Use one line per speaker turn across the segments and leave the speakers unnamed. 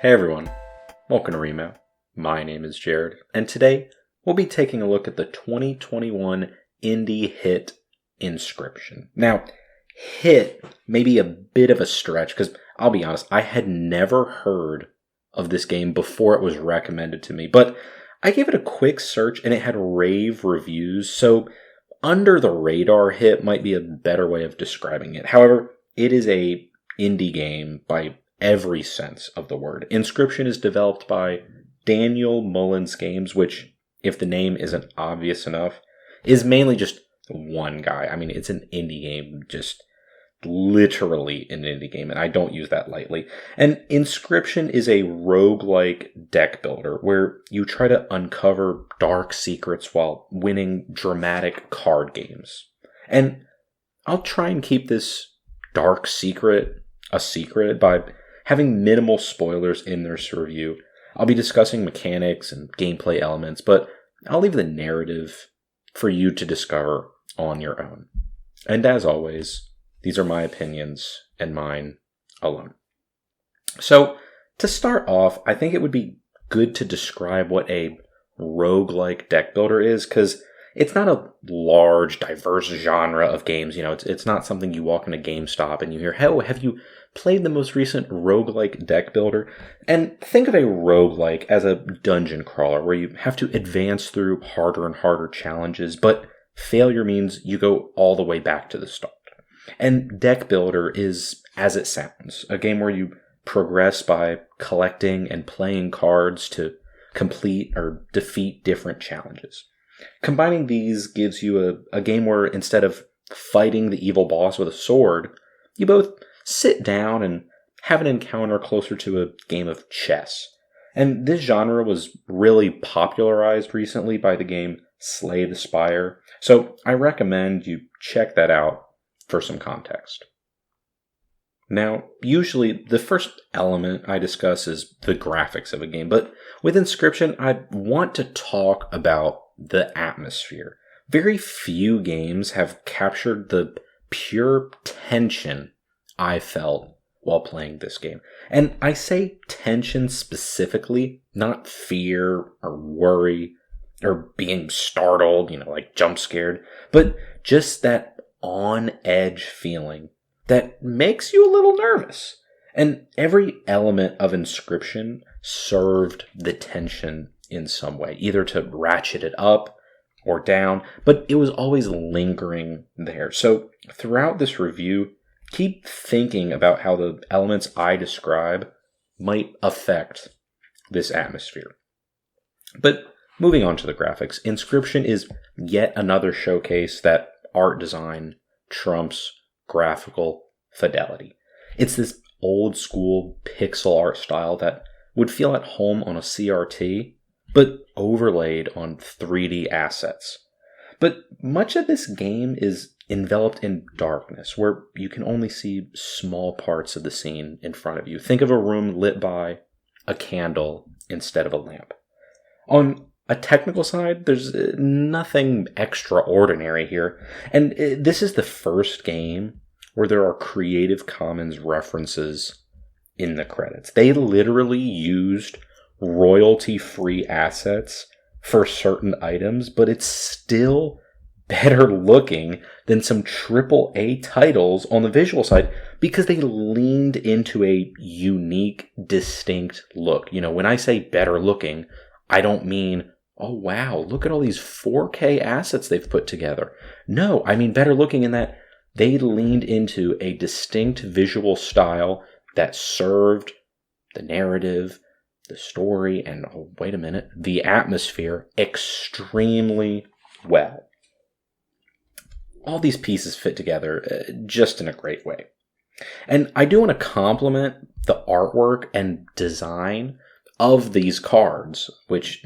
Hey everyone, welcome to Remo. My name is Jared, and today we'll be taking a look at the 2021 indie hit Inscryption. Now, hit may be a bit of a stretch because I'll be honest, I had never heard of this game before it was recommended to me, but I gave it a quick search and it had rave reviews, so under the radar hit might be a better way of describing it. However, it is a indie game by every sense of the word. Inscryption is developed by Daniel Mullins Games, which, if the name isn't obvious enough, is mainly just one guy. I mean, it's an indie game, just literally an indie game, and I don't use that lightly. And Inscryption is a roguelike deck builder where you try to uncover dark secrets while winning dramatic card games. And I'll try and keep this dark secret a secret by having minimal spoilers in this review. I'll be discussing mechanics and gameplay elements, but I'll leave the narrative for you to discover on your own. And as always, these are my opinions and mine alone. So, to start off, I think it would be good to describe what a roguelike deck builder is, because it's not a large, diverse genre of games. You know, it's not something you walk in a GameStop and you hear, "Hey, have you played the most recent roguelike deck builder?" And think of a roguelike as a dungeon crawler where you have to advance through harder and harder challenges, but failure means you go all the way back to the start. And deck builder is, as it sounds, a game where you progress by collecting and playing cards to complete or defeat different challenges. Combining these gives you a game where instead of fighting the evil boss with a sword, you both sit down and have an encounter closer to a game of chess. And this genre was really popularized recently by the game Slay the Spire, so I recommend you check that out for some context. Now, usually the first element I discuss is the graphics of a game, but with Inscryption, I want to talk about the atmosphere. Very few games have captured the pure tension I felt while playing this game. And I say tension specifically, not fear or worry or being startled, like jump scared, but just that on edge feeling that makes you a little nervous. And every element of Inscryption served the tension in some way, either to ratchet it up or down, but it was always lingering there. So throughout this review, keep thinking about how the elements I describe might affect this atmosphere. But moving on to the graphics, Inscryption is yet another showcase that art design trumps graphical fidelity. It's this old school pixel art style that would feel at home on a CRT, but overlaid on 3D assets. But much of this game is enveloped in darkness, where you can only see small parts of the scene in front of you. Think of a room lit by a candle instead of a lamp. On a technical side, there's nothing extraordinary here, and this is the first game where there are Creative Commons references in the credits. They literally used royalty-free assets for certain items, but it's still better looking than some AAA titles on the visual side because they leaned into a unique, distinct look. When I say better looking, I don't mean, oh wow, look at all these 4K assets they've put together. No, I mean better looking in that they leaned into a distinct visual style that served the narrative, the story, and, oh, wait a minute, the atmosphere extremely well. All these pieces fit together just in a great way. And I do want to compliment the artwork and design of these cards, which,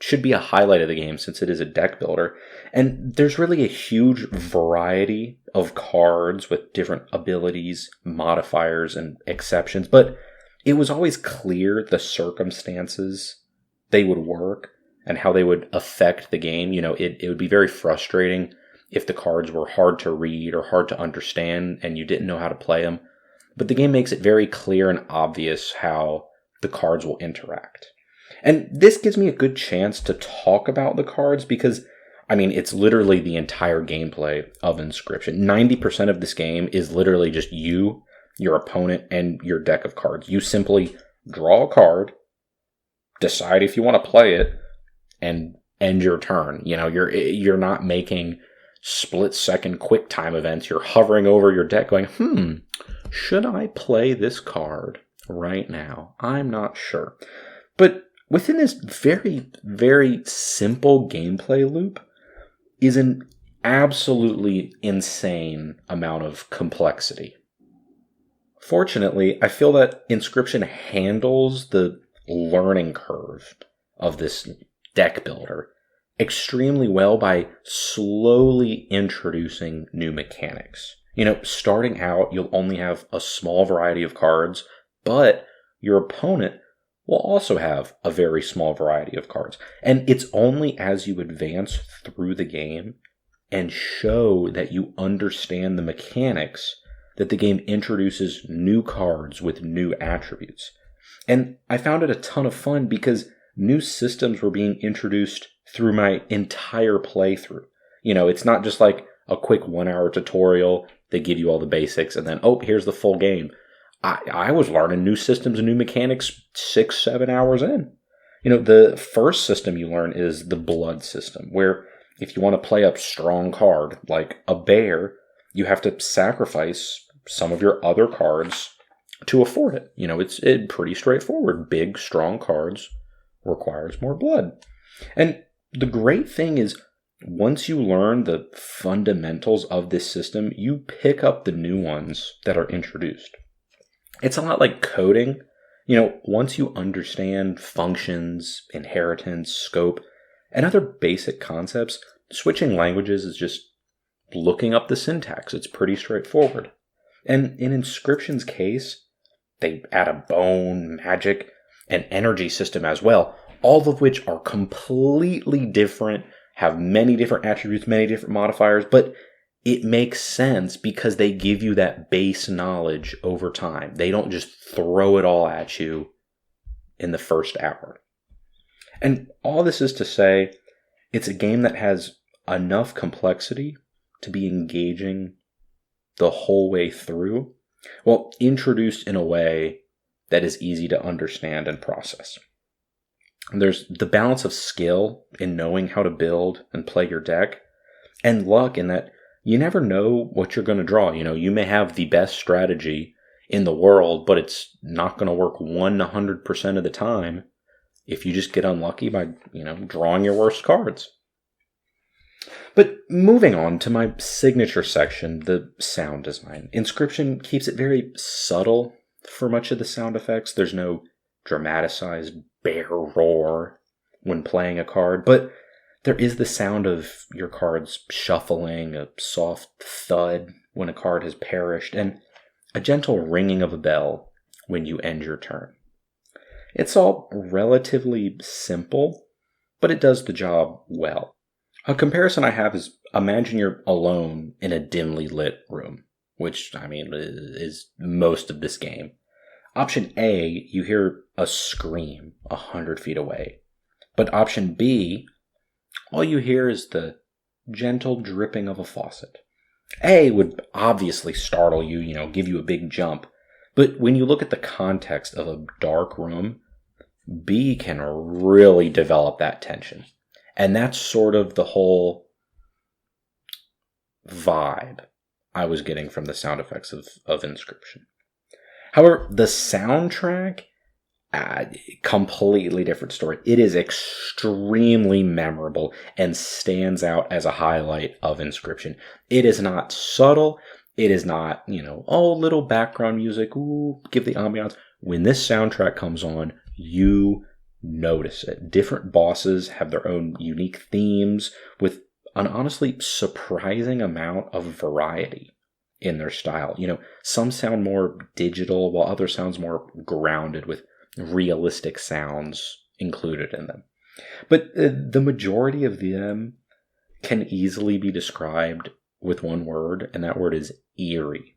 should be a highlight of the game since it is a deck builder. And there's really a huge variety of cards with different abilities, modifiers, and exceptions, but it was always clear the circumstances they would work and how they would affect the game. It would be very frustrating if the cards were hard to read or hard to understand and you didn't know how to play them. But the game makes it very clear and obvious how the cards will interact. And this gives me a good chance to talk about the cards because, it's literally the entire gameplay of Inscryption. 90% of this game is literally just you, your opponent, and your deck of cards. You simply draw a card, decide if you want to play it, and end your turn. You're not making split-second quick time events. You're hovering over your deck going, should I play this card right now? I'm not sure. But within this very, very simple gameplay loop is an absolutely insane amount of complexity. Fortunately, I feel that Inscryption handles the learning curve of this deck builder extremely well by slowly introducing new mechanics. Starting out, you'll only have a small variety of cards, but your opponent will also have a very small variety of cards. And it's only as you advance through the game and show that you understand the mechanics that the game introduces new cards with new attributes. And I found it a ton of fun because new systems were being introduced through my entire playthrough. It's not just like a quick 1-hour tutorial. They give you all the basics and then, here's the full game. I was learning new systems and new mechanics 6-7 hours in. The first system you learn is the blood system, where if you want to play a strong card like a bear, you have to sacrifice some of your other cards to afford it. It's pretty straightforward. Big, strong cards requires more blood. And the great thing is, once you learn the fundamentals of this system, you pick up the new ones that are introduced. It's a lot like coding. Once you understand functions, inheritance, scope, and other basic concepts, switching languages is just looking up the syntax. It's pretty straightforward. And in Inscryption's case, they add a bone, magic, and energy system as well, all of which are completely different, have many different attributes, many different modifiers, but it makes sense because they give you that base knowledge over time. They don't just throw it all at you in the first hour. And all this is to say, it's a game that has enough complexity to be engaging the whole way through, while introduced in a way that is easy to understand and process. There's the balance of skill in knowing how to build and play your deck, and luck in that you never know what you're going to draw. You may have the best strategy in the world, but it's not going to work 100% of the time if you just get unlucky by, drawing your worst cards. But moving on to my signature section, the sound design. Inscryption keeps it very subtle for much of the sound effects. There's no dramatized bear roar when playing a card, but there is the sound of your cards shuffling, a soft thud when a card has perished, and a gentle ringing of a bell when you end your turn. It's all relatively simple, but it does the job well. A comparison I have is, imagine you're alone in a dimly lit room, which, is most of this game. Option A, you hear a scream 100 feet away. But option B, all you hear is the gentle dripping of a faucet. A would obviously startle you, give you a big jump. But when you look at the context of a dark room, B can really develop that tension. And that's sort of the whole vibe I was getting from the sound effects of Inscryption. However, the soundtrack, completely different story. It is extremely memorable and stands out as a highlight of Inscryption. It is not subtle. It is not, little background music, give the ambiance. When this soundtrack comes on, you notice it. Different bosses have their own unique themes with an honestly surprising amount of variety in their style. Some sound more digital while others sounds more grounded with realistic sounds included in them. But the majority of them can easily be described with one word, and that word is eerie.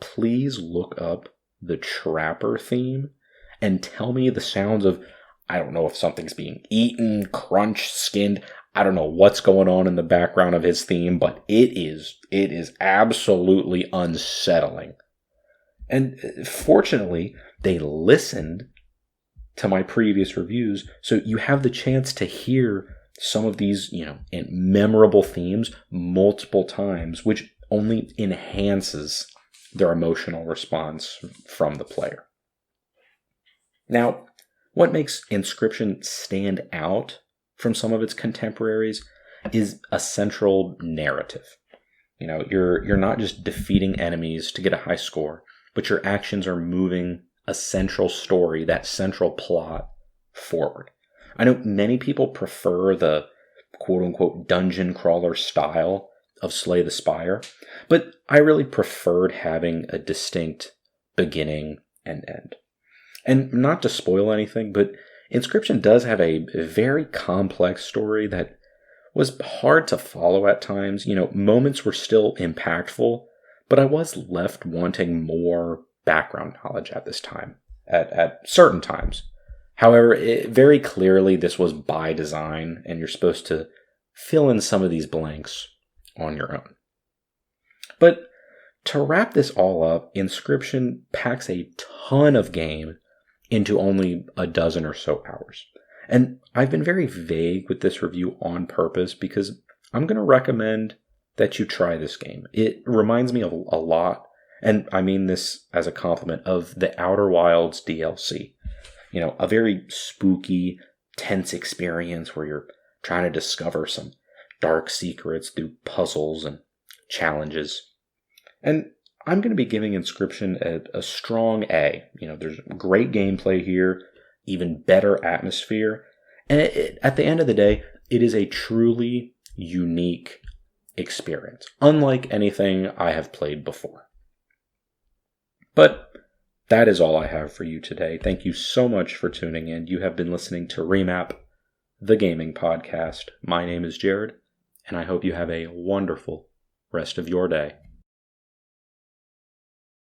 Please look up the Trapper theme and tell me the sounds of, I don't know if something's being eaten, crunched, skinned. I don't know what's going on in the background of his theme, but it is absolutely unsettling. And fortunately, they listened to my previous reviews, so you have the chance to hear some of these, memorable themes multiple times, which only enhances their emotional response from the player. Now, what makes Inscryption stand out from some of its contemporaries is a central narrative. You're not just defeating enemies to get a high score, but your actions are moving a central story, that central plot, forward. I know many people prefer the quote-unquote dungeon crawler style of Slay the Spire, but I really preferred having a distinct beginning and end. And not to spoil anything, but Inscryption does have a very complex story that was hard to follow at times. Moments were still impactful, but I was left wanting more background knowledge at this time, at certain times. However, very clearly this was by design, and you're supposed to fill in some of these blanks on your own. But to wrap this all up, Inscryption packs a ton of game into only a dozen or so hours. And I've been very vague with this review on purpose because I'm going to recommend that you try this game. It reminds me of a lot, and I mean this as a compliment, of the Outer Wilds DLC. A very spooky, tense experience where you're trying to discover some dark secrets through puzzles and challenges. And I'm going to be giving Inscryption a strong A. There's great gameplay here, even better atmosphere. And at the end of the day, it is a truly unique experience, unlike anything I have played before. But that is all I have for you today. Thank you so much for tuning in. You have been listening to Remap, the gaming podcast. My name is Jared, and I hope you have a wonderful rest of your day.